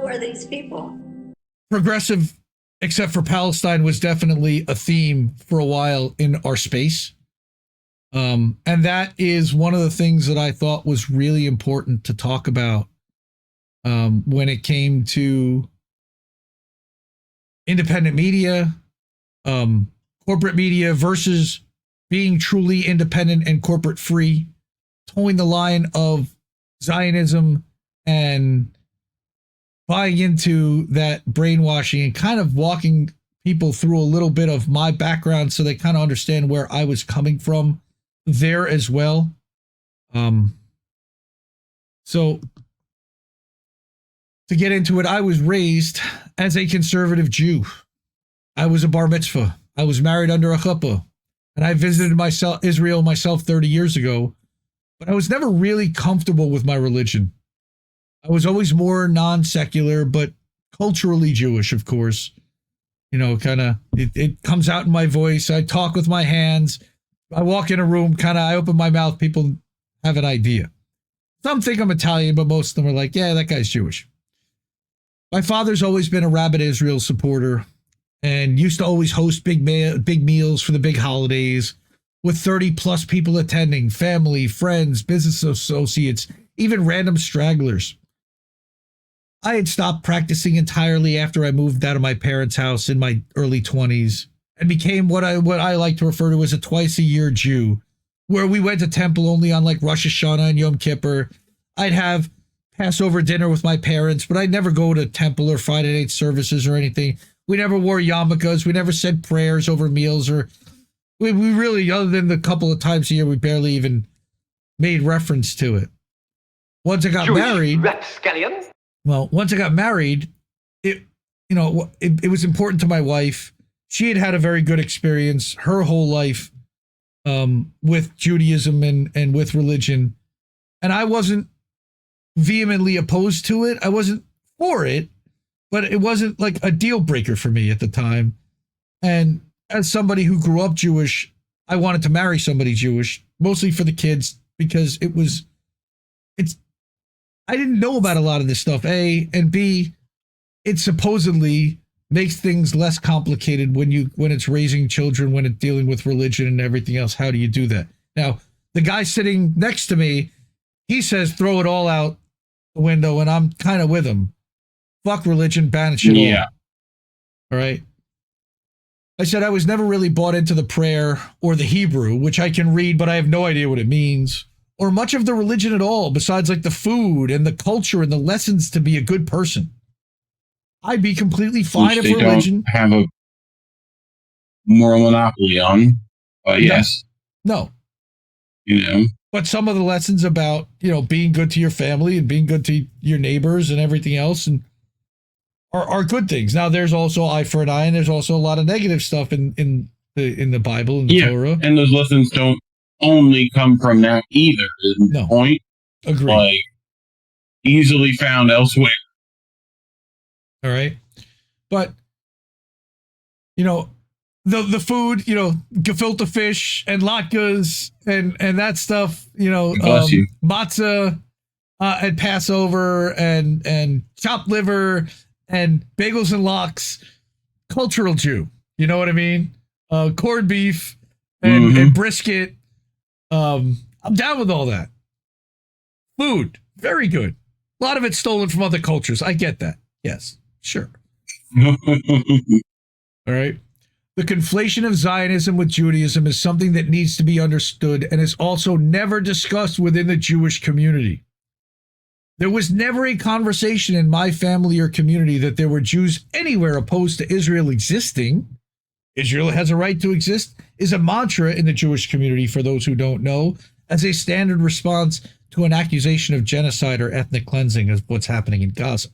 are these people? Progressive, except for Palestine, was definitely a theme for a while in our space. And that is one of the things that I thought was really important to talk about when it came to independent media, corporate media versus being truly independent and corporate free, towing the line of Zionism and buying into that brainwashing and kind of walking people through a little bit of my background so they kind of understand where I was coming from there as well. So to get into it, I was raised as a conservative Jew. I was a bar mitzvah. I was married under a chuppah. And I visited Israel myself 30 years ago. But I was never really comfortable with my religion. I was always more non-secular, but culturally Jewish, of course. You know, kind of, it comes out in my voice. I talk with my hands. I walk in a room, I open my mouth, people have an idea. Some think I'm Italian, but most of them are like, yeah, that guy's Jewish. My father's always been a rabid Israel supporter and used to always host big meals for the big holidays with 30 plus people attending, family, friends, business associates, even random stragglers. I had stopped practicing entirely after I moved out of my parents' house in my early 20s and became what I like to refer to as a twice-a-year Jew, where we went to temple only on like Rosh Hashanah and Yom Kippur. I'd have Passover dinner with my parents, but I'd never go to temple or Friday night services or anything. We never wore yarmulkes. We never said prayers over meals, or we really, other than the couple of times a year, we barely even made reference to it. Once I got married, once I got married, it was important to my wife. She had a very good experience her whole life with Judaism and with religion. And I wasn't vehemently opposed to it. I wasn't for it, but it wasn't like a deal breaker for me at the time. And as somebody who grew up Jewish, I wanted to marry somebody Jewish, mostly for the kids, because I didn't know about a lot of this stuff, A, and B, it supposedly makes things less complicated when it's raising children, when it's dealing with religion and everything else. How do you do that? Now, the guy sitting next to me, he says, throw it all out the window, and I'm kind of with him. Fuck religion, banish it all. All right? I said I was never really bought into the prayer or the Hebrew, which I can read, but I have no idea what it means, or much of the religion at all, besides like the food and the culture and the lessons to be a good person. I'd be completely fine if religion don't have a moral monopoly on, but yes. No. You know. But some of the lessons about, being good to your family and being good to your neighbors and everything else and are good things. Now, there's also eye for an eye, and there's also a lot of negative stuff in the Bible and the Torah. And those lessons don't only come from that either. No. Point. Agreed. Like, easily found elsewhere. All right. But, the food, gefilte fish and latkes and that stuff, matzah at Passover and chopped liver and bagels and lox, cultural Jew. You know what I mean? Corned beef and brisket. I'm down with all that. Food, very good. A lot of it's stolen from other cultures. I get that. Yes. Sure. All right. The conflation of Zionism with Judaism is something that needs to be understood and is also never discussed within the Jewish community. There was never a conversation in my family or community that there were Jews anywhere opposed to Israel existing. Israel has a right to exist is a mantra in the Jewish community, for those who don't know, as a standard response to an accusation of genocide or ethnic cleansing of what's happening in Gaza.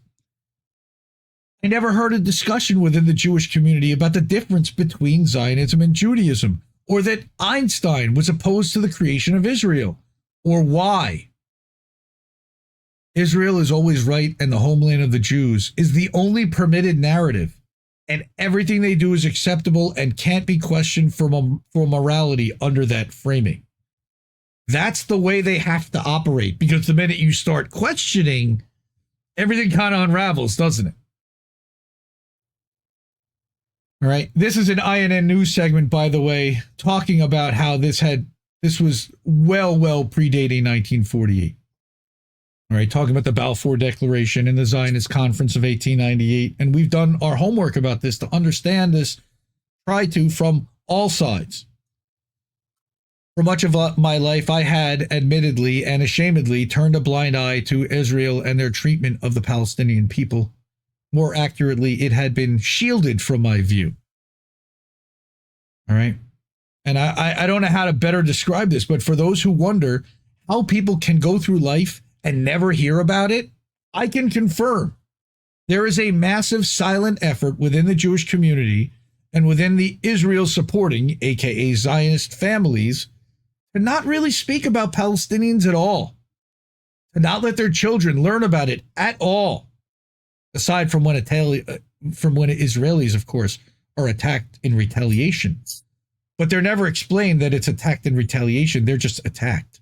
I never heard a discussion within the Jewish community about the difference between Zionism and Judaism, or that Einstein was opposed to the creation of Israel, or why. Israel is always right and the homeland of the Jews is the only permitted narrative, and everything they do is acceptable and can't be questioned for morality under that framing. That's the way they have to operate, because the minute you start questioning everything kind of unravels, doesn't it? All right. This is an INN news segment, by the way, talking about how this was well predating 1948. All right. Talking about the Balfour Declaration and the Zionist Conference of 1898. And we've done our homework about this to understand this, try to, from all sides. For much of my life, I had, admittedly and ashamedly, turned a blind eye to Israel and their treatment of the Palestinian people. More accurately, it had been shielded from my view. All right. And I don't know how to better describe this, but for those who wonder how people can go through life and never hear about it, I can confirm there is a massive silent effort within the Jewish community and within the Israel supporting, aka Zionist families, to not really speak about Palestinians at all, to not let their children learn about it at all, aside from when Israelis, of course, are attacked in retaliation. But they're never explained that it's attacked in retaliation. They're just attacked.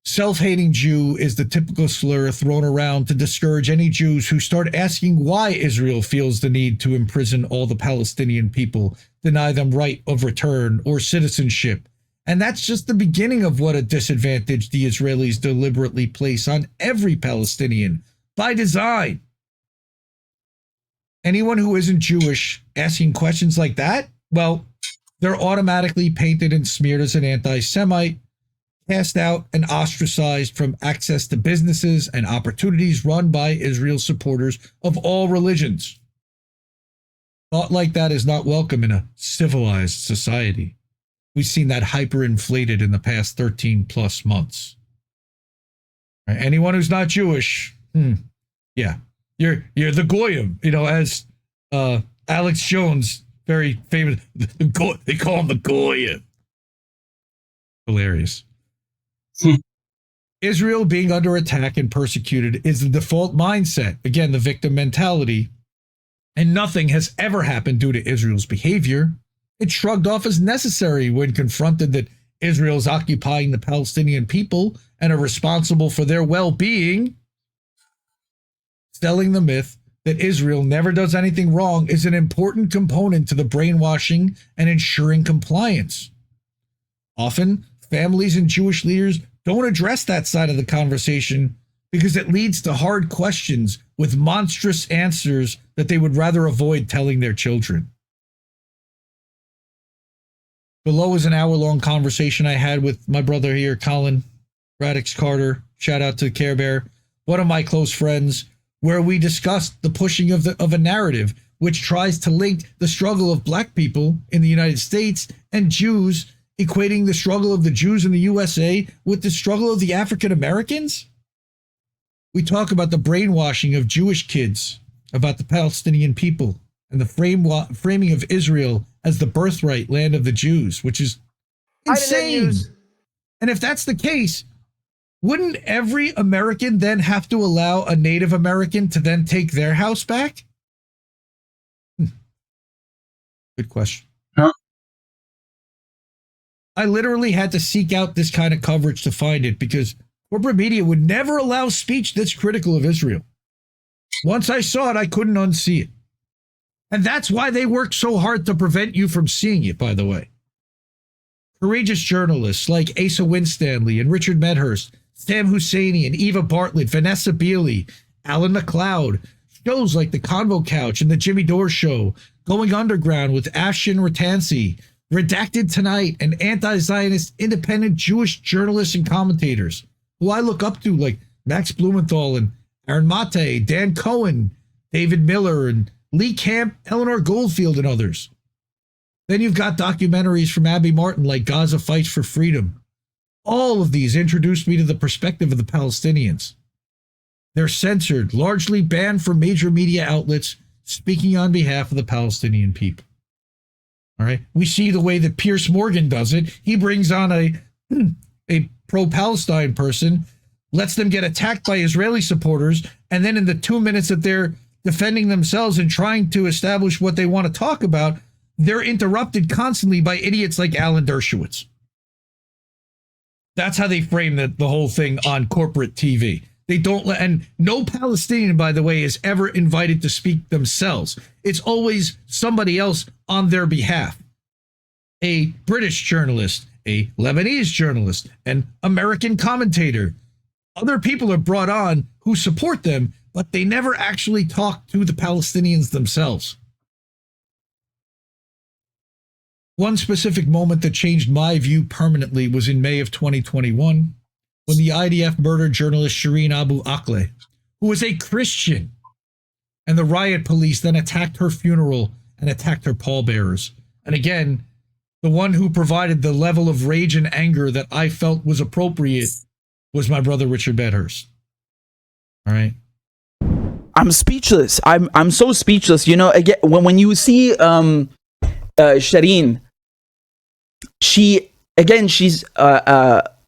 Self-hating Jew is the typical slur thrown around to discourage any Jews who start asking why Israel feels the need to imprison all the Palestinian people, deny them right of return or citizenship. And that's just the beginning of what a disadvantage the Israelis deliberately place on every Palestinian by design. Anyone who isn't Jewish asking questions like that, well, they're automatically painted and smeared as an anti-Semite, cast out and ostracized from access to businesses and opportunities run by Israel supporters of all religions. Thought like that is not welcome in a civilized society. We've seen that hyperinflated in the past 13 plus months. Right? Anyone who's not Jewish, yeah, you're the Goyim, as Alex Jones, very famous, they call him the Goyim. Hilarious. Israel being under attack and persecuted is the default mindset. Again, the victim mentality. And nothing has ever happened due to Israel's behavior. It's shrugged off as necessary when confronted that Israel is occupying the Palestinian people and are responsible for their well-being. Selling the myth that Israel never does anything wrong is an important component to the brainwashing and ensuring compliance. Often, families and Jewish leaders don't address that side of the conversation because it leads to hard questions with monstrous answers that they would rather avoid telling their children. Below is an hour-long conversation I had with my brother here, Colin Radix Carter. Shout out to Care Bear, one of my close friends, where we discussed the pushing of a narrative which tries to link the struggle of black people in the United States and Jews, equating the struggle of the Jews in the USA with the struggle of the African Americans. We talk about the brainwashing of Jewish kids about the Palestinian people and the framing of Israel as the birthright land of the Jews, which is insane. And if that's the case, wouldn't every American then have to allow a Native American to then take their house back? Good question. Huh? I literally had to seek out this kind of coverage to find it because corporate media would never allow speech that's critical of Israel. Once I saw it, I couldn't unsee it. And that's why they work so hard to prevent you from seeing it, by the way. Courageous journalists like Asa Winstanley and Richard Medhurst, Sam Husseini and Eva Bartlett, Vanessa Bealey, Alan McLeod, shows like The Convo Couch and The Jimmy Dore Show, Going Underground with Ashton Ratansi, Redacted Tonight, and anti-Zionist independent Jewish journalists and commentators, who I look up to like Max Blumenthal and Aaron Mate, Dan Cohen, David Miller, and Lee Camp, Eleanor Goldfield, and others. Then you've got documentaries from Abby Martin like Gaza Fights for Freedom. All of these introduced me to the perspective of the Palestinians. They're censored, largely banned from major media outlets speaking on behalf of the Palestinian people. All right. We see the way that Piers Morgan does it. He brings on a pro-Palestine person, lets them get attacked by Israeli supporters, and then in the 2 minutes that they're defending themselves and trying to establish what they want to talk about, they're interrupted constantly by idiots like Alan Dershowitz. That's how they frame the whole thing on corporate TV. They don't let, and no Palestinian, by the way, is ever invited to speak themselves. It's always somebody else on their behalf. A British journalist, a Lebanese journalist, an American commentator. Other people are brought on who support them, but they never actually talk to the Palestinians themselves. One specific moment that changed my view permanently was in May of 2021, when the IDF murdered journalist Shireen Abu Akleh, who was a Christian, and the riot police then attacked her funeral and attacked her pallbearers. And again, the one who provided the level of rage and anger that I felt was appropriate was my brother Richard Bedhurst. All right. I'm speechless. I'm so speechless. You know, again, when you see Shireen, she's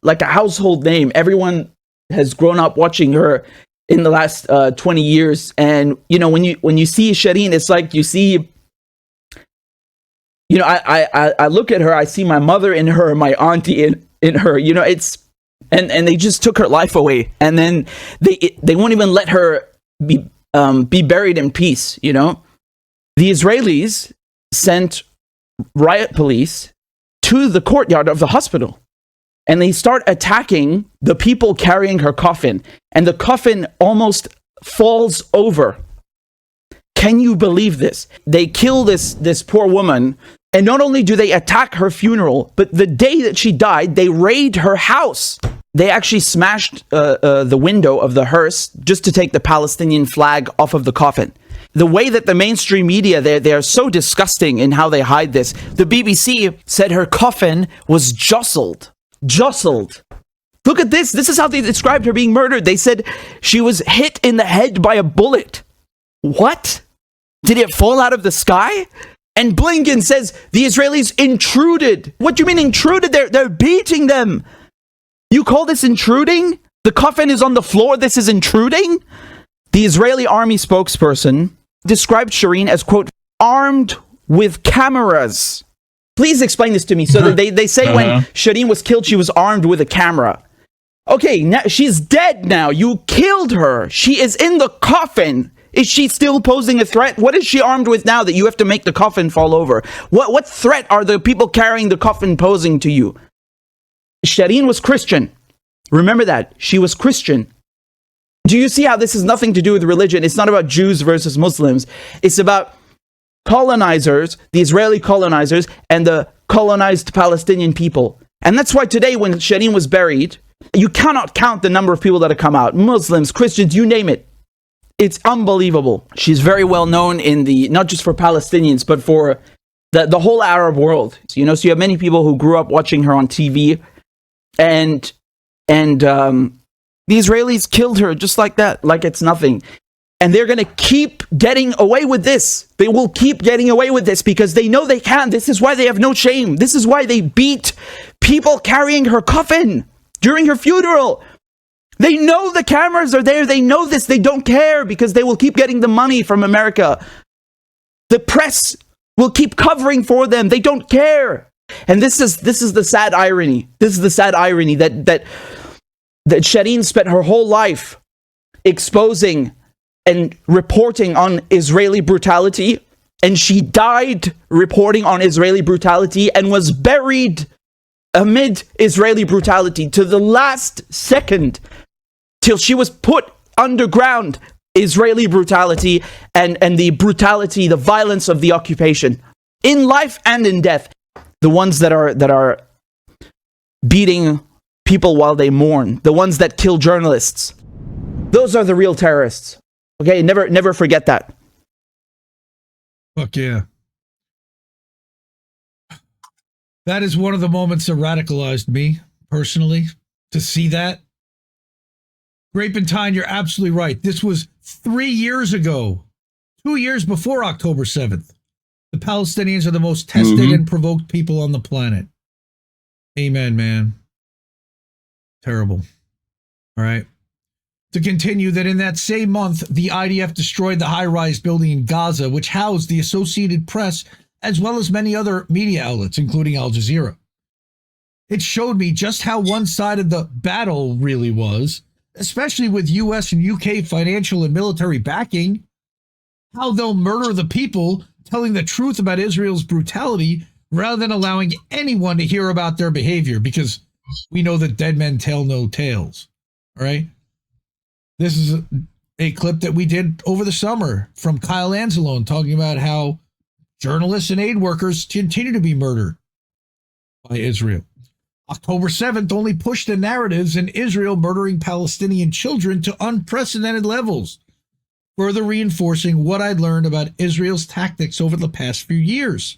like a household name. Everyone has grown up watching her in the last 20 years. And you know, when you see Shireen, it's like you see, you know, I look at her, I see my mother in her, my auntie in her. You know, it's and they just took her life away, and then they won't even let her be buried in peace. You know, the Israelis sent riot police to the courtyard of the hospital, and they start attacking the people carrying her coffin, and the coffin almost falls over. Can you believe this? They kill this poor woman, and not only do they attack her funeral, but the day that she died, they raid her house. They actually smashed the window of the hearse just to take the Palestinian flag off of the coffin. The way that the mainstream media, they're so disgusting in how they hide this. The BBC said her coffin was jostled. Look at this. This is how they described her being murdered. They said she was hit in the head by a bullet. What? Did it fall out of the sky? And Blinken says the Israelis intruded. What do you mean intruded? They're beating them. You call this intruding? The coffin is on the floor. This is intruding? The Israeli army spokesperson described Shireen as, quote, armed with cameras. Please explain this to me. So they say when Shireen was killed, she was armed with a camera. Okay, now she's dead now. You killed her. She is in the coffin. Is she still posing a threat? What is she armed with now that you have to make the coffin fall over? What threat are the people carrying the coffin posing to you? Shireen was Christian. Remember that. She was Christian. Do you see how this has nothing to do with religion? It's not about Jews versus Muslims. It's about colonizers, the Israeli colonizers, and the colonized Palestinian people. And that's why today when Shireen was buried, you cannot count the number of people that have come out. Muslims, Christians, you name it. It's unbelievable. She's very well known in the, not just for Palestinians, but for the whole Arab world. You know, so you have many people who grew up watching her on TV, and the Israelis killed her just like that, like it's nothing. And they're going to keep getting away with this. They will keep getting away with this because they know they can. This is why they have no shame. This is why they beat people carrying her coffin during her funeral. They know the cameras are there. They know this. They don't care because they will keep getting the money from America. The press will keep covering for them. They don't care. And this is the sad irony. This is the sad irony that Shireen spent her whole life exposing and reporting on Israeli brutality, and she died reporting on Israeli brutality and was buried amid Israeli brutality to the last second, till she was put underground. Israeli brutality and the brutality, the violence of the occupation, in life and in death. The ones that are beating people while they mourn, the ones that kill journalists, those are the real terrorists. Okay, never forget that. Fuck yeah. That is one of the moments that radicalized me personally, to see that. Grapentine, you're absolutely right. This was 3 years ago, 2 years before October 7th. The Palestinians are the most tested and provoked people on the planet. Amen, man. Terrible. All right. To continue, that in that same month, the IDF destroyed the high-rise building in Gaza, which housed the Associated Press, as well as many other media outlets, including Al Jazeera. It showed me just how one-sided the battle really was, especially with US and UK financial and military backing, how they'll murder the people telling the truth about Israel's brutality rather than allowing anyone to hear about their behavior, because we know that dead men tell no tales. All right. This is a clip that we did over the summer from Kyle Anzalone talking about how journalists and aid workers continue to be murdered by Israel. October 7th only pushed the narratives in Israel murdering Palestinian children to unprecedented levels, further reinforcing what I'd learned about Israel's tactics over the past few years.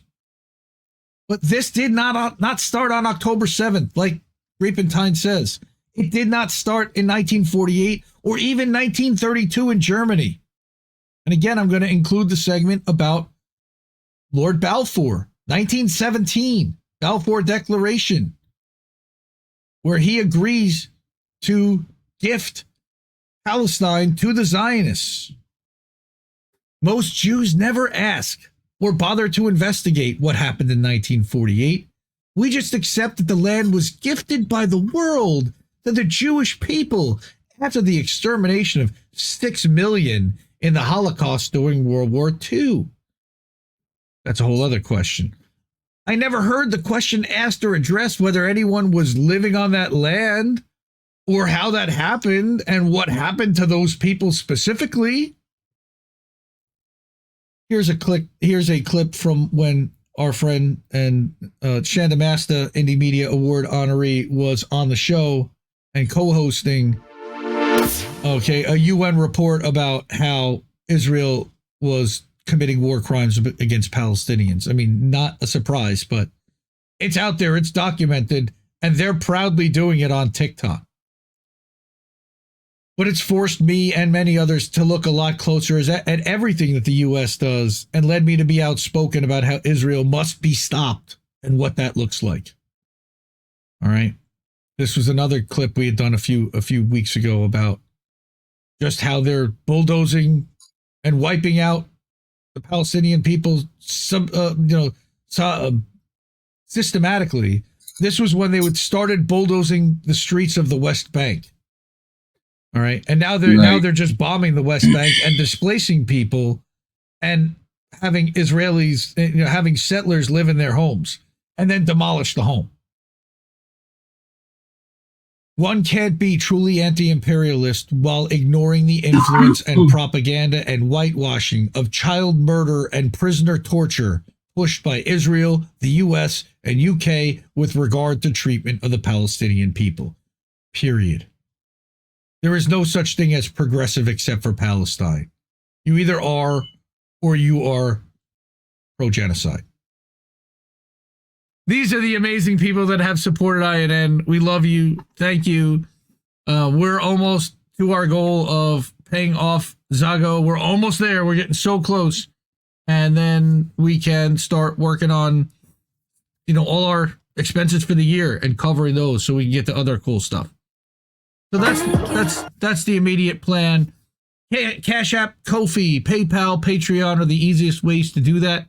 But this did not start on October 7th, like Reepentine says. It did not start in 1948 or even 1932 in Germany. And again, I'm going to include the segment about Lord Balfour, 1917, Balfour Declaration, where he agrees to gift Palestine to the Zionists. Most Jews never ask or bother to investigate what happened in 1948. We just accept that the land was gifted by the world to the Jewish people after the extermination of 6 million in the Holocaust during World War II. That's a whole other question. I never heard the question asked or addressed whether anyone was living on that land or how that happened and what happened to those people specifically. Here's a clip from when our friend and Chanda Master Indie Media Award honoree was on the show and co-hosting a UN report about how Israel was committing war crimes against Palestinians. I mean, not a surprise, but it's out there, it's documented, and they're proudly doing it on TikTok. But it's forced me and many others to look a lot closer at everything that the U.S. does and led me to be outspoken about how Israel must be stopped and what that looks like. All right. This was another clip we had done a few weeks ago about just how they're bulldozing and wiping out the Palestinian people systematically. This was when they started bulldozing the streets of the West Bank. All right. And now they're just bombing the West Bank and displacing people and having Israelis, having settlers live in their homes and then demolish the home. One can't be truly anti-imperialist while ignoring the influence and propaganda and whitewashing of child murder and prisoner torture pushed by Israel, the US, and UK with regard to treatment of the Palestinian people. Period. There is no such thing as progressive except for Palestine. You either are or you are pro-genocide. These are the amazing people that have supported INN. We love you. Thank you. We're almost to our goal of paying off Zago. We're almost there. We're getting so close. And then we can start working on, all our expenses for the year and covering those so we can get to other cool stuff. So that's the immediate plan. Cash App, Ko-fi, PayPal, Patreon are the easiest ways to do that.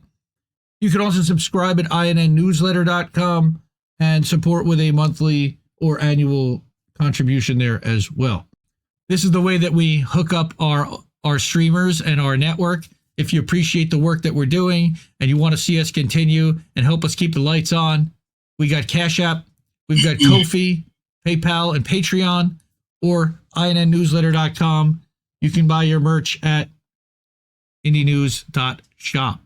You can also subscribe at INNnewsletter.com and support with a monthly or annual contribution there as well. This is the way that we hook up our streamers and our network. If you appreciate the work that we're doing and you want to see us continue and help us keep the lights on, we got Cash App, we've got Ko-fi, PayPal, and Patreon, or INNnewsletter.com. You can buy your merch at indienews.shop.